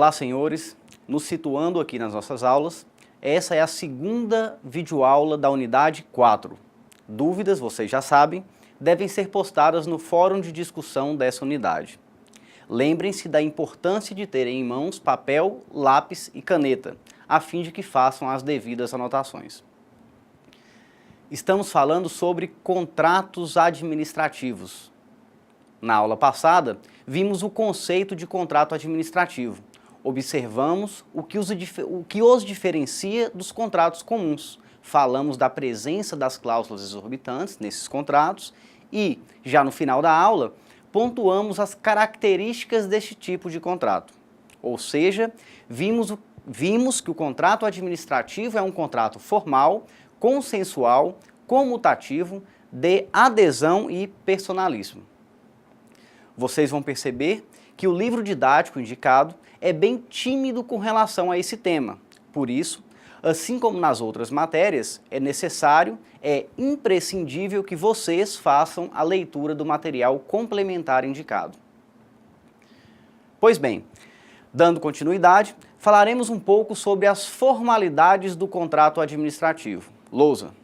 Olá, senhores. Nos situando aqui nas nossas aulas, essa é a segunda videoaula da unidade 4. Dúvidas, vocês já sabem, devem ser postadas no fórum de discussão dessa unidade. Lembrem-se da importância de terem em mãos papel, lápis e caneta, a fim de que façam as devidas anotações. Estamos falando sobre contratos administrativos. Na aula passada, vimos o conceito de contrato administrativo. Observamos o que os diferencia dos contratos comuns. Falamos da presença das cláusulas exorbitantes nesses contratos e, já no final da aula, pontuamos as características deste tipo de contrato. Ou seja, vimos que o contrato administrativo é um contrato formal, consensual, comutativo, de adesão e personalíssimo. Vocês vão perceber que o livro didático indicado é bem tímido com relação a esse tema. Por isso, assim como nas outras matérias, é necessário, é imprescindível que vocês façam a leitura do material complementar indicado. Pois bem, dando continuidade, falaremos um pouco sobre as formalidades do contrato administrativo. Lousa.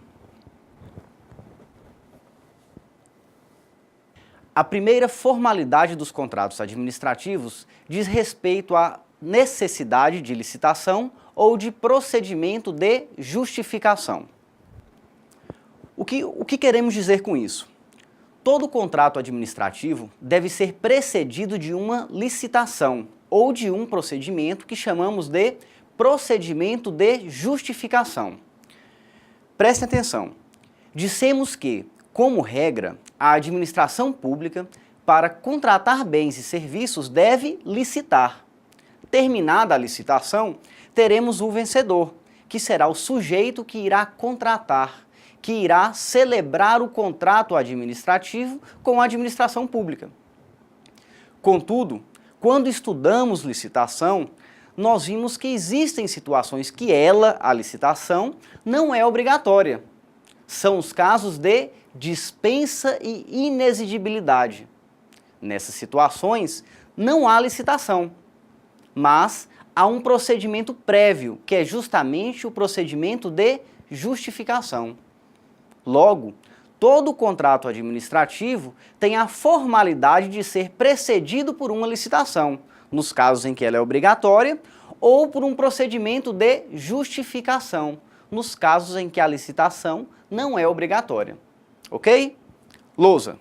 A primeira formalidade dos contratos administrativos diz respeito à necessidade de licitação ou de procedimento de justificação. O que queremos dizer com isso? Todo contrato administrativo deve ser precedido de uma licitação ou de um procedimento que chamamos de procedimento de justificação. Prestem atenção, dissemos que, como regra, a administração pública, para contratar bens e serviços, deve licitar. Terminada a licitação, teremos o vencedor, que será o sujeito que irá contratar, que irá celebrar o contrato administrativo com a administração pública. Contudo, quando estudamos licitação, nós vimos que existem situações que a licitação, não é obrigatória. São os casos de dispensa e inexigibilidade. Nessas situações, não há licitação, mas há um procedimento prévio, que é justamente o procedimento de justificação. Logo, todo contrato administrativo tem a formalidade de ser precedido por uma licitação, nos casos em que ela é obrigatória, ou por um procedimento de justificação, nos casos em que a licitação não é obrigatória. Ok? Lousa.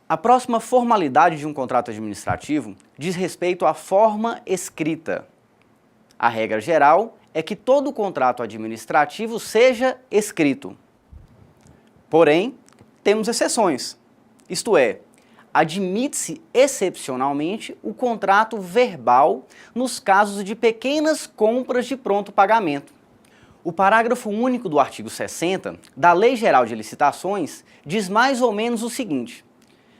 A próxima formalidade de um contrato administrativo diz respeito à forma escrita. A regra geral é que todo contrato administrativo seja escrito. Porém, temos exceções, isto é, admite-se excepcionalmente o contrato verbal nos casos de pequenas compras de pronto pagamento. O parágrafo único do artigo 60 da Lei Geral de Licitações diz mais ou menos o seguinte: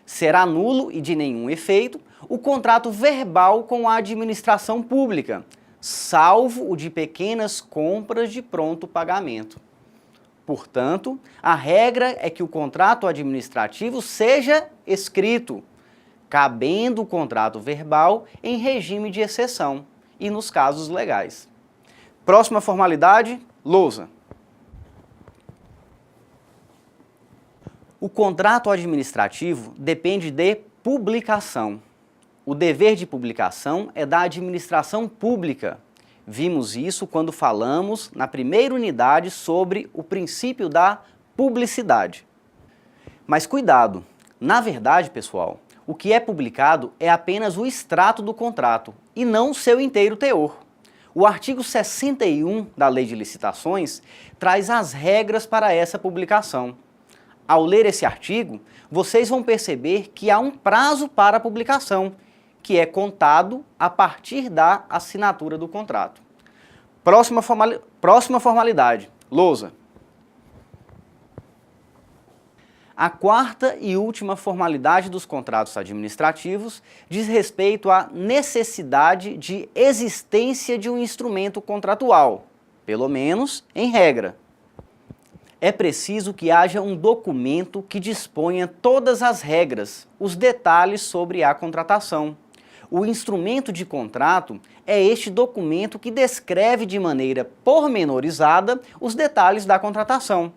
será nulo e de nenhum efeito o contrato verbal com a administração pública, salvo o de pequenas compras de pronto pagamento. Portanto, a regra é que o contrato administrativo seja escrito, cabendo o contrato verbal em regime de exceção e nos casos legais. Próxima formalidade, lousa. O contrato administrativo depende de publicação. O dever de publicação é da administração pública. Vimos isso quando falamos na primeira unidade sobre o princípio da publicidade. Mas cuidado, na verdade, pessoal, o que é publicado é apenas o extrato do contrato e não o seu inteiro teor. O artigo 61 da Lei de Licitações traz as regras para essa publicação. Ao ler esse artigo, vocês vão perceber que há um prazo para a publicação, que é contado a partir da assinatura do contrato. Próxima formalidade, lousa. A quarta e última formalidade dos contratos administrativos diz respeito à necessidade de existência de um instrumento contratual, pelo menos em regra. É preciso que haja um documento que disponha todas as regras, os detalhes sobre a contratação. O instrumento de contrato é este documento que descreve de maneira pormenorizada os detalhes da contratação.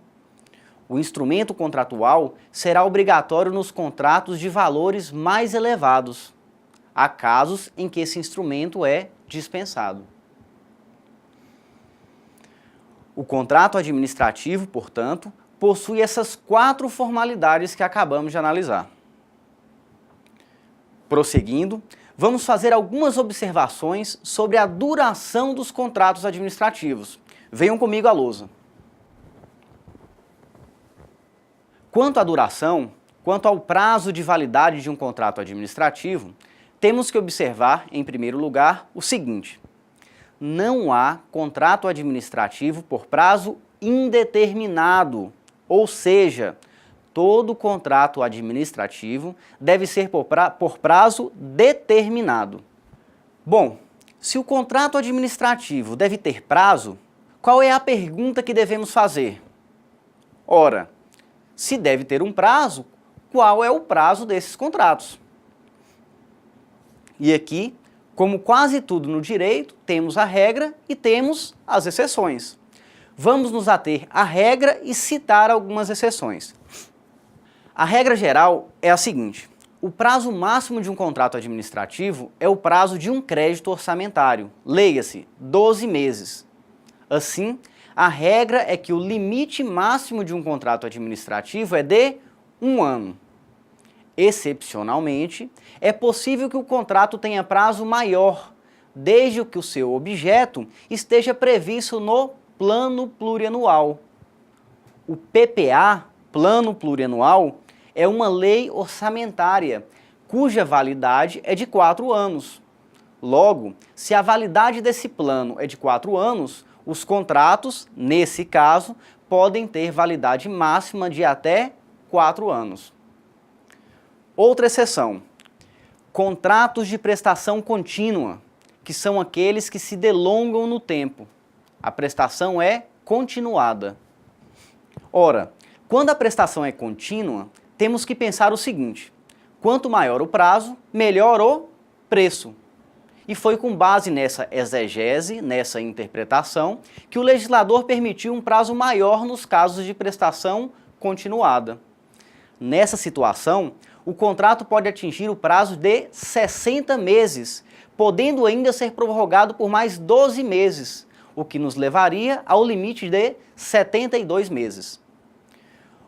O instrumento contratual será obrigatório nos contratos de valores mais elevados. Há casos em que esse instrumento é dispensado. O contrato administrativo, portanto, possui essas 4 formalidades que acabamos de analisar. Prosseguindo, vamos fazer algumas observações sobre a duração dos contratos administrativos. Venham comigo à lousa. Quanto à duração, quanto ao prazo de validade de um contrato administrativo, temos que observar, em primeiro lugar, o seguinte: não há contrato administrativo por prazo indeterminado, ou seja, todo contrato administrativo deve ser por prazo determinado. Bom, se o contrato administrativo deve ter prazo, qual é a pergunta que devemos fazer? Ora, se deve ter um prazo, qual é o prazo desses contratos? E aqui, como quase tudo no direito, temos a regra e temos as exceções. Vamos nos ater à regra e citar algumas exceções. A regra geral é a seguinte: o prazo máximo de um contrato administrativo é o prazo de um crédito orçamentário, leia-se, 12 meses. Assim, a regra é que o limite máximo de um contrato administrativo é de 1 ano. Excepcionalmente, é possível que o contrato tenha prazo maior, desde que o seu objeto esteja previsto no Plano Plurianual. O PPA, Plano Plurianual, é uma lei orçamentária, cuja validade é de 4 anos. Logo, se a validade desse plano é de 4 anos, os contratos, nesse caso, podem ter validade máxima de até 4 anos. Outra exceção: contratos de prestação contínua, que são aqueles que se delongam no tempo. A prestação é continuada. Ora, quando a prestação é contínua, temos que pensar o seguinte: quanto maior o prazo, melhor o preço. E foi com base nessa exegese, nessa interpretação, que o legislador permitiu um prazo maior nos casos de prestação continuada. Nessa situação, o contrato pode atingir o prazo de 60 meses, podendo ainda ser prorrogado por mais 12 meses, o que nos levaria ao limite de 72 meses.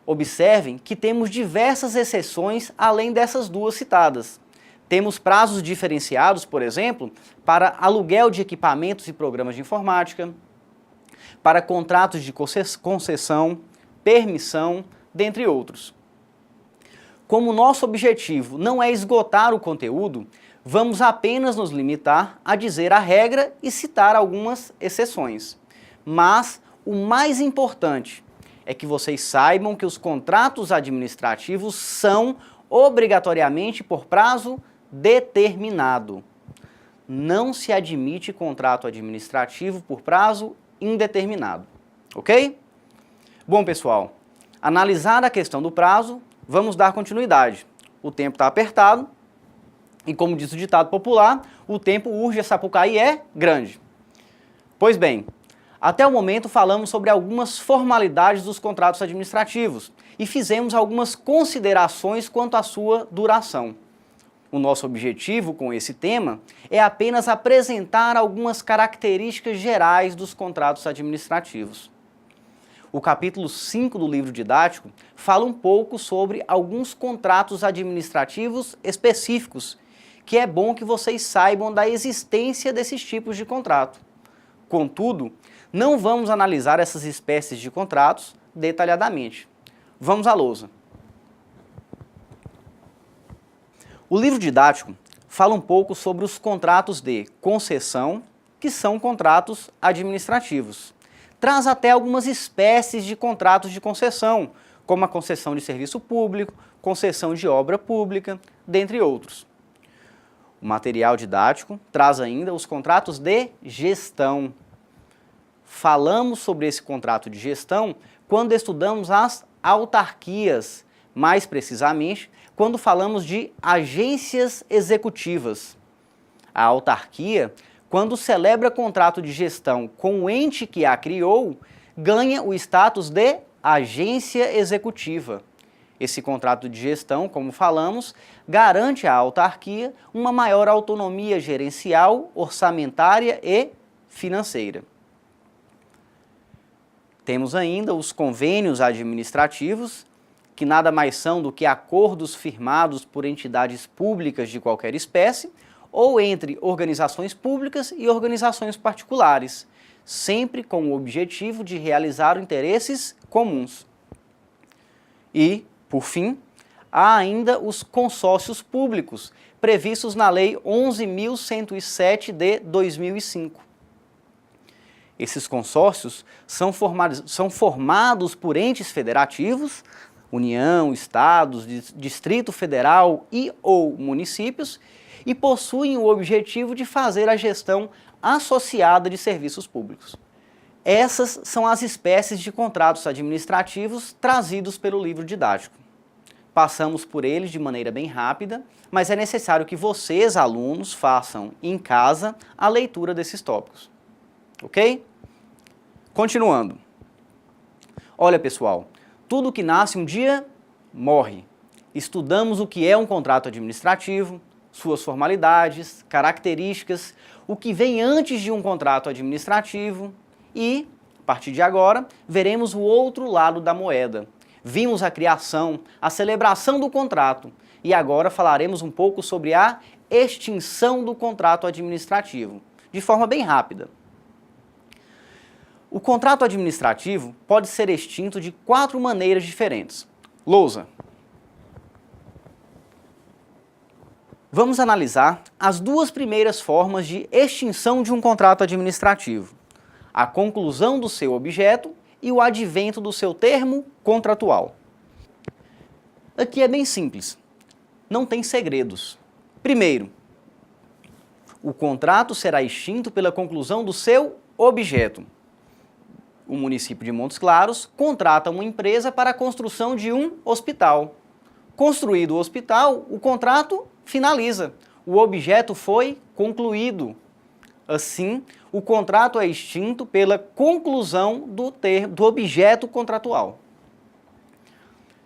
Observem que temos diversas exceções além dessas duas citadas. Temos prazos diferenciados, por exemplo, para aluguel de equipamentos e programas de informática, para contratos de concessão, permissão, dentre outros. Como nosso objetivo não é esgotar o conteúdo, vamos apenas nos limitar a dizer a regra e citar algumas exceções. Mas o mais importante é que vocês saibam que os contratos administrativos são obrigatoriamente por prazo determinado. Não se admite contrato administrativo por prazo indeterminado, ok? Bom, pessoal, analisada a questão do prazo, vamos dar continuidade. O tempo está apertado e, como diz o ditado popular, o tempo urge, a Sapucaí é grande. Pois bem, até o momento falamos sobre algumas formalidades dos contratos administrativos e fizemos algumas considerações quanto à sua duração. O nosso objetivo com esse tema é apenas apresentar algumas características gerais dos contratos administrativos. O capítulo 5 do livro didático fala um pouco sobre alguns contratos administrativos específicos, que é bom que vocês saibam da existência desses tipos de contrato. Contudo, não vamos analisar essas espécies de contratos detalhadamente. Vamos à lousa. O livro didático fala um pouco sobre os contratos de concessão, que são contratos administrativos. Traz até algumas espécies de contratos de concessão, como a concessão de serviço público, concessão de obra pública, dentre outros. O material didático traz ainda os contratos de gestão. Falamos sobre esse contrato de gestão quando estudamos as autarquias, mais precisamente, quando falamos de agências executivas. A autarquia, quando celebra contrato de gestão com o ente que a criou, ganha o status de agência executiva. Esse contrato de gestão, como falamos, garante à autarquia uma maior autonomia gerencial, orçamentária e financeira. Temos ainda os convênios administrativos, que nada mais são do que acordos firmados por entidades públicas de qualquer espécie ou entre organizações públicas e organizações particulares, sempre com o objetivo de realizar interesses comuns. E, por fim, há ainda os consórcios públicos, previstos na Lei 11.107 de 2005. Esses consórcios são formados por entes federativos, União, Estados, Distrito Federal e ou municípios, e possuem o objetivo de fazer a gestão associada de serviços públicos. Essas são as espécies de contratos administrativos trazidos pelo livro didático. Passamos por eles de maneira bem rápida, mas é necessário que vocês, alunos, façam em casa a leitura desses tópicos. Ok? Continuando. Olha, pessoal, tudo que nasce um dia morre. Estudamos o que é um contrato administrativo, suas formalidades, características, o que vem antes de um contrato administrativo e, a partir de agora, veremos o outro lado da moeda. Vimos a criação, a celebração do contrato e agora falaremos um pouco sobre a extinção do contrato administrativo, de forma bem rápida. O contrato administrativo pode ser extinto de 4 maneiras diferentes. Lousa. Vamos analisar as 2 primeiras formas de extinção de um contrato administrativo: a conclusão do seu objeto e o advento do seu termo contratual. Aqui é bem simples, não tem segredos. Primeiro, o contrato será extinto pela conclusão do seu objeto. O município de Montes Claros contrata uma empresa para a construção de um hospital. Construído o hospital, o contrato finaliza. O objeto foi concluído. Assim, o contrato é extinto pela conclusão do objeto contratual.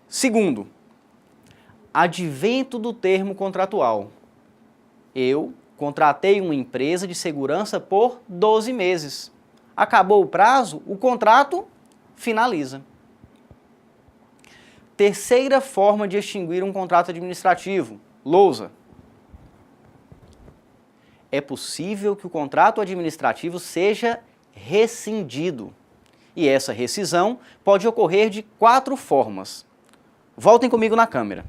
Segundo, advento do termo contratual. Eu contratei uma empresa de segurança por 12 meses. Acabou o prazo, o contrato finaliza. Terceira forma de extinguir um contrato administrativo, lousa. É possível que o contrato administrativo seja rescindido. E essa rescisão pode ocorrer de 4 formas. Voltem comigo na câmera.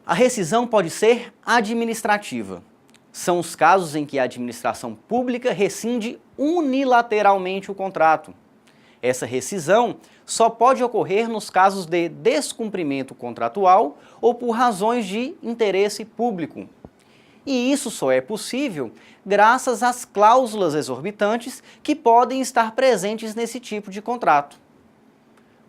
A rescisão pode ser administrativa. São os casos em que a administração pública rescinde unilateralmente o contrato. Essa rescisão só pode ocorrer nos casos de descumprimento contratual ou por razões de interesse público. E isso só é possível graças às cláusulas exorbitantes que podem estar presentes nesse tipo de contrato.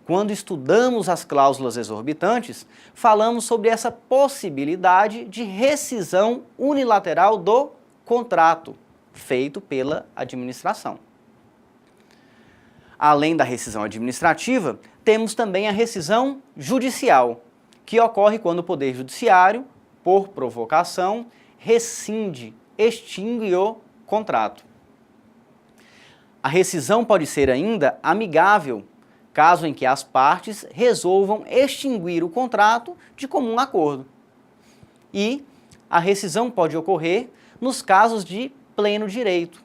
Quando estudamos as cláusulas exorbitantes, falamos sobre essa possibilidade de rescisão unilateral do contrato feito pela administração. Além da rescisão administrativa, temos também a rescisão judicial, que ocorre quando o Poder Judiciário, por provocação, rescinde, extingue o contrato. A rescisão pode ser ainda amigável, caso em que as partes resolvam extinguir o contrato de comum acordo. E a rescisão pode ocorrer nos casos de pleno direito.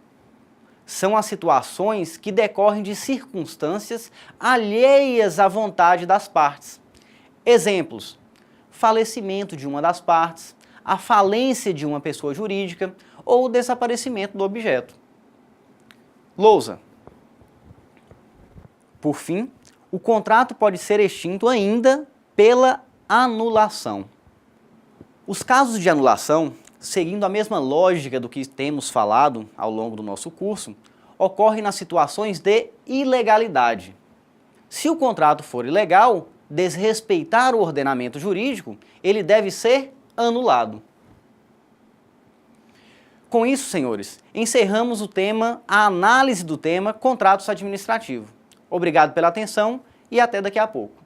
São as situações que decorrem de circunstâncias alheias à vontade das partes. Exemplos: falecimento de uma das partes, a falência de uma pessoa jurídica ou o desaparecimento do objeto. Lousa. Por fim, o contrato pode ser extinto ainda pela anulação. Os casos de anulação, seguindo a mesma lógica do que temos falado ao longo do nosso curso, ocorre nas situações de ilegalidade. Se o contrato for ilegal, desrespeitar o ordenamento jurídico, ele deve ser anulado. Com isso, senhores, encerramos a análise do tema contratos administrativos. Obrigado pela atenção e até daqui a pouco.